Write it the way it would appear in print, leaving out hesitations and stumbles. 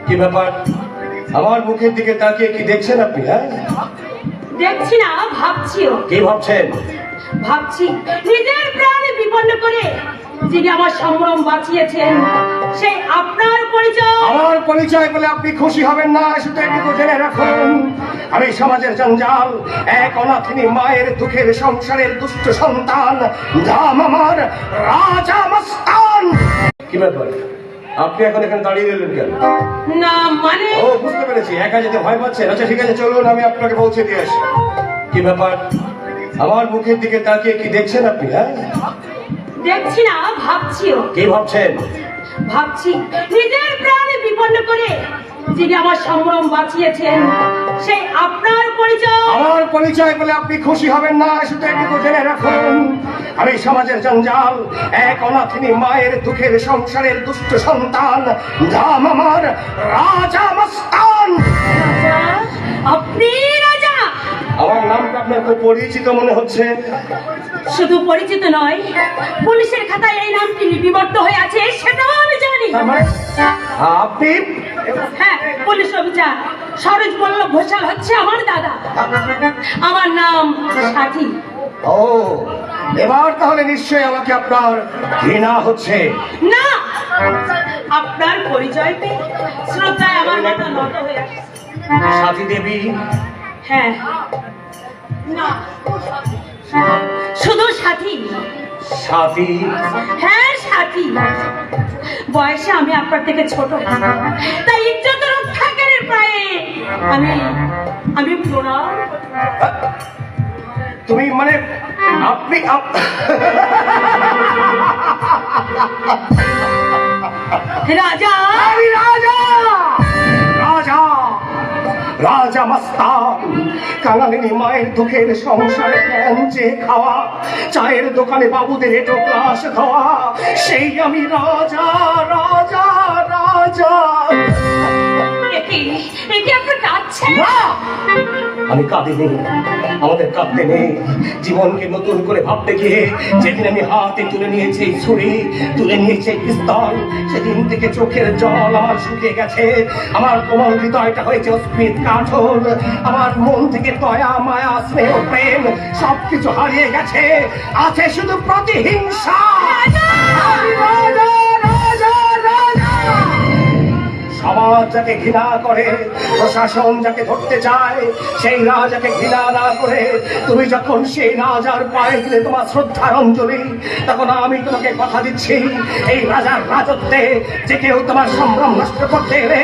কি ব্যাপার? আমার মুখের দিকে তাকিয়ে কি দেখছেন আপনি? হ্যাঁ, দেখছি না, ভাবছিও। কি ভাবছেন? ভাবছি নিজের প্রাণে বিপন্ন করে যিনি আমার সম্ভ্রম বাঁচিয়েছেন, সেই আপনার পরিচয়। আমার পরিচয় বলে আপনি খুশি হবেন না, শুধু একটু জেনে রাখুন, আমি সমাজের জঞ্জাল, এক অনাথিনী মায়ের দুঃখের সংসারের দুষ্ট সন্তান, নাম আমার রাজা মস্তান। কি ব্যাপার, আপনি এখন এখানে দাঁড়িয়ে রইলেন কেন? না মানে, ও, বুঝতে পেরেছি, একা যেতে ভয় পাচ্ছেন। আচ্ছা ঠিক আছে, চলুন আমি আপনাকে পৌঁছে দিয়ে আসি। কি ব্যাপার, আমার মুখের দিকে তাকিয়ে কি দেখছেন আপনি? হ্যাঁ, দেখছি না, ভাবছিও। কি ভাবছেন? ভাবছি নিজের প্রাণে বিপন্ন করে যিনি আমার সম্ভ্রম বাঁচিয়েছেন, সেই আপনার পরিচয়। আমার পরিচয় বলে আপনি খুশি হবেন না, শুধু একটু জেনে রাখুন, আমি সমাজের জঞ্জাল, এক অনাথিনী মায়ের দুঃখের সংসারের দুষ্ট সন্তান, নাম আমার রাজা মস্তান। রাজা? আপনি রাজা? আমার নামটা আপনার খুব পরিচিত মনে হচ্ছে। শুধু পরিচিত নয়, পুলিশের খাতায় এই নামটি লিপিবদ্ধ হয়ে আছে, সেটাও আমি জানি। আপনি? হ্যাঁ, পুলিশ অফিসার সরোজ বল্লভ ঘোষাল হচ্ছে আমার দাদা। আমার নাম সাথী। ও, এবার তাহলে নিশ্চয়ই আমাকে আপনার ঘৃণা হচ্ছে। না, আপনার পরিচয় পেয়ে শ্রদ্ধায় আমার মাথা নত হয়ে আসছে। সাথী দেবী? হ্যাঁ, না, শুধু সাথী। সাথী? হ্যাঁ, সাথী। বয়সে আমি আপনার থেকে ছোট, তাই ইজ্জত রক্ষাকারীর পায়ে আমি আমি প্রণাম। তুমি মানে আপনি রাজা? আমি রাজা, রাজা, রাজা মস্তান, কাঙালিনী মায়ের দুঃখের সংসারে যে খাওয়া, চায়ের দোকানে বাবুদের এটো ক্লাস খাওয়া, সেই আমি রাজা, রাজা, রাজা। একে আপনি কাঁদছেন? না, আমি কাঁদিনি, আমাদের কাঁদতে নেই। জীবনকে নতুন করে ভাবতে গিয়ে যেদিন আমি হাতে তুলে নিয়েছি ছুরি, তুলে নিয়েছি পিস্তল, সেদিন থেকে চোখের জল আমার শুকিয়ে গেছে, আমার কোমল হৃদয়টা হয়েছে অস্মিত কাঠল, আমার মন থেকে দয়া মায়া স্নেহ প্রেম সবকিছু হারিয়ে গেছে, আছে শুধু প্রতিহিংসা। আমি রাজা, রাজা, রাজা। সমাজ যাকে ঘৃণা করে, প্রশাসন যাকে ধরতে চায়, সেই রাজাকে ঘৃণা না করে তুমি যখন সেই রাজার পায়ে দিলে তোমার শ্রদ্ধার অঞ্জলি, তখন আমি তোমাকে কথা দিচ্ছি, এই রাজার রাজত্বে যে কেউ তোমার সম্ভ্রম নষ্ট করতে এলে